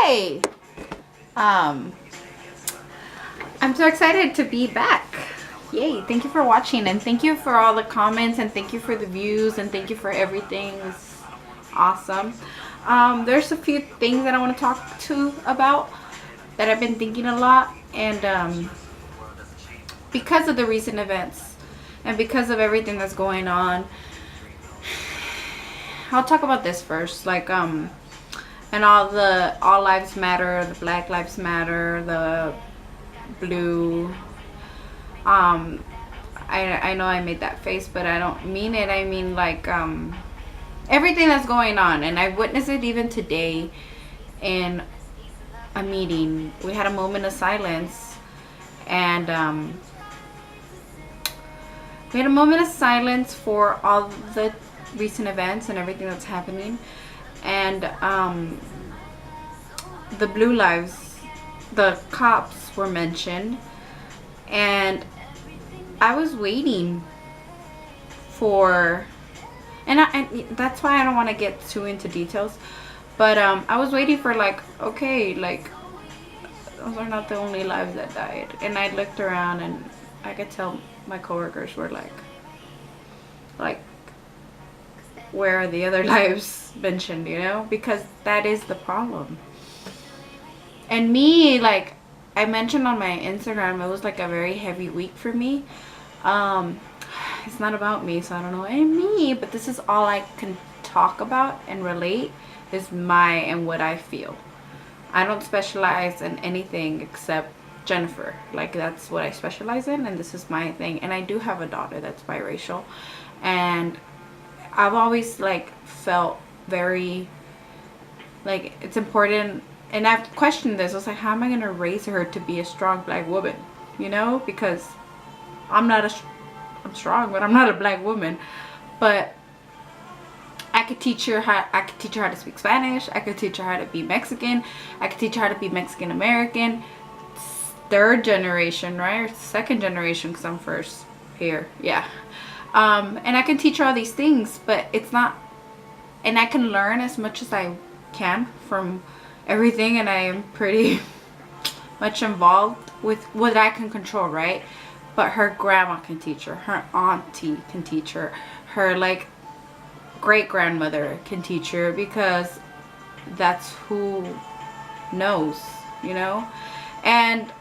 Hi. Um, I'm so excited to be back. Yay. Thank you for watching, and thank you for all the comments, and thank you for the views, and thank you for everything. It's awesome. There's a few things that I want to talk to about that I've been thinking a lot, and because of the recent events and because of everything that's going on, I'll talk about this first. And all lives matter, the Black Lives Matter, the blue. I know I made that face, but I don't mean it. I mean everything that's going on, and I witnessed it even today in a meeting. We had a moment of silence, and we had a moment of silence for all the recent events and everything that's happening, and the blue lives, the cops were mentioned, and I was waiting for, and that's why I don't want to get too into details, but I was waiting for okay, those are not the only lives that died. And I looked around and I could tell my coworkers were like where are the other lives mentioned, because that is the problem. And me, I mentioned on my Instagram, it was a very heavy week for me. It's not about me, so I don't know me, but this is all I can talk about and relate is and what I feel. I don't specialize in anything except Jennifer. That's what I specialize in, and this is my thing. And I do have a daughter that's biracial, and I've always felt very it's important. And I've questioned this. I was like, how am I going to raise her to be a strong Black woman? Because I'm strong, but I'm not a Black woman. But I could teach her how to speak Spanish. I could teach her how to be Mexican. I could teach her how to be Mexican American. Third generation, right? Or second generation, because I'm first here. Yeah. And I can teach her all these things, but it's not, and I can learn as much as I can from everything, and I am pretty much involved with what I can control, right? But her grandma can teach her auntie can teach her great grandmother can teach her, because that's who knows, and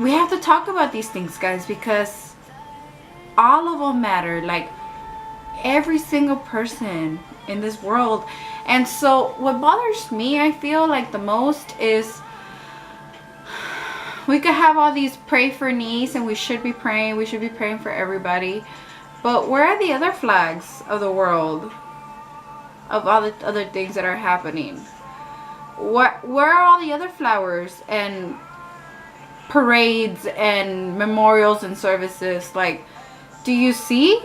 we have to talk about these things, guys, because all of them matter, every single person in this world. And so what bothers me, I feel the most, is we could have all these pray for needs, and we should be praying for everybody, but where are the other flags of the world, of all the other things that are happening? Where are all the other flowers and parades and memorials and services? Do you see?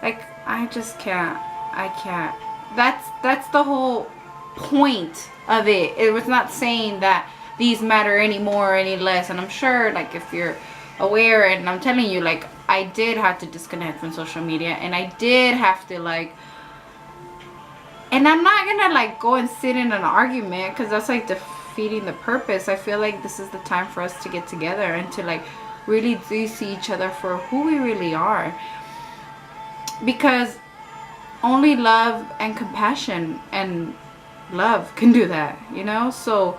I just can't. I can't. That's the whole point of it. It was not saying that these matter any more or any less. And I'm sure, if you're aware, and I'm telling you, I did have to disconnect from social media, and I did have to, and I'm not gonna, go and sit in an argument, because that's, defeating the purpose. I feel this is the time for us to get together and to, really do see each other for who we really are. Because only love and compassion and love can do that, so,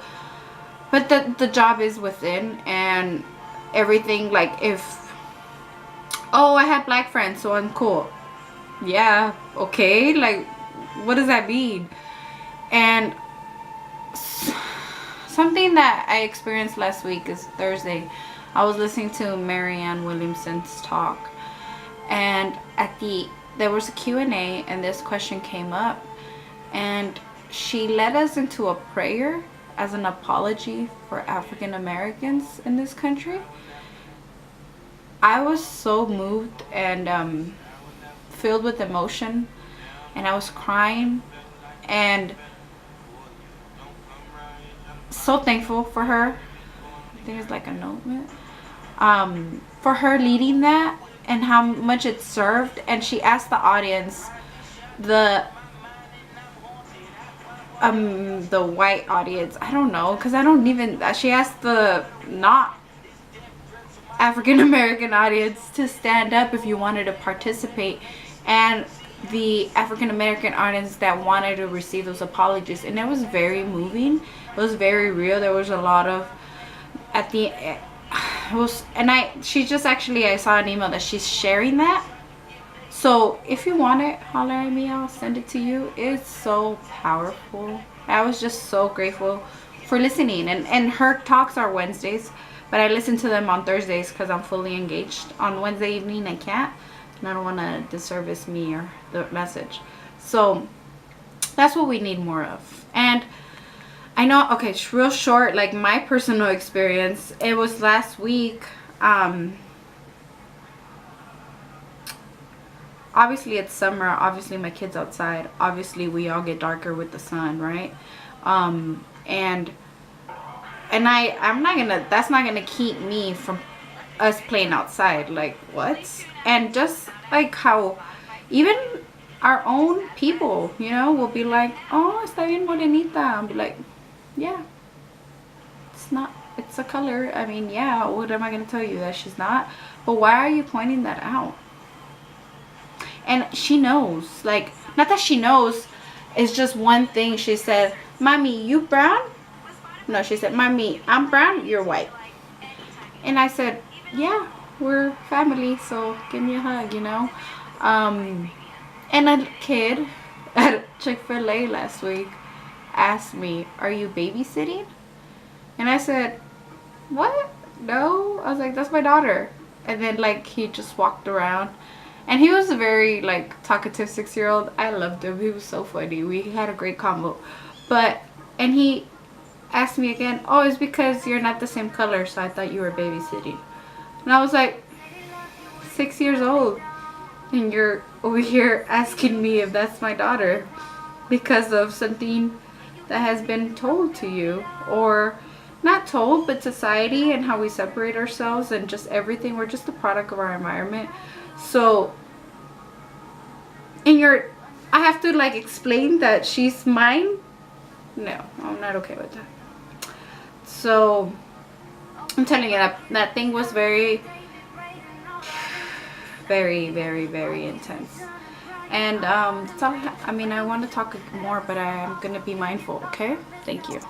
but the job is within, and everything. If, oh, I had Black friends, so I'm cool. Yeah, okay, what does that mean? And something that I experienced last week is Thursday. I was listening to Marianne Williamson's talk, and there was a Q&A, and this question came up, and she led us into a prayer as an apology for African Americans in this country. I was so moved and filled with emotion, and I was crying, and so thankful for her. I think it's a note, for her leading that, and how much it served. And she asked the audience the white audience. I don't know, because I don't even, she asked the not African American audience to stand up if you wanted to participate, and the African American audience that wanted to receive those apologies, and it was very moving. It was very real. There was a lot of, at the it was, and she just actually, I saw an email that she's sharing that. So if you want it, holler at me, I'll send it to you. It's so powerful. I was just so grateful for listening, and her talks are Wednesdays, but I listen to them on Thursdays because I'm fully engaged. On Wednesday evening I can't, and I don't want to disservice me or the message. So that's what we need more of. And I know, okay, it's real short, like my personal experience. It was last week. Obviously it's summer. Obviously my kid's outside. Obviously we all get darker with the sun, right? And I'm not gonna, that's not gonna keep me from us playing outside. Like, what? And just like how even our own people, you know, will be like, oh, está bien morenita. I'll be like, yeah, it's not, it's a color. I mean, yeah, what am I gonna tell you, that she's not? But why are you pointing that out? And she knows, like, not that she knows, it's just one thing. She said, Mommy, you brown? No, she said, Mommy, I'm brown, you're white. And I said, yeah, we're family, so give me a hug, you know. And a kid at Chick-fil-A last week asked me, are you babysitting? And I said, what? No. I was like, that's my daughter. And then, like, he just walked around. And he was a very, like, talkative 6-year-old. I loved him. He was so funny. We had a great combo. But, and he asked me again, oh, it's because you're not the same color, so I thought you were babysitting. And I was like, 6 years old. And you're over here asking me if that's my daughter because of something that has been told to you. Or not told, but society and how we separate ourselves and just everything. We're just a product of our environment. So, I have to, like, explain that she's mine? No, I'm not okay with that. So, I'm telling you, that thing was very, very, very, very intense. And, that's all I mean, I want to talk more, but I'm going to be mindful, okay? Thank you.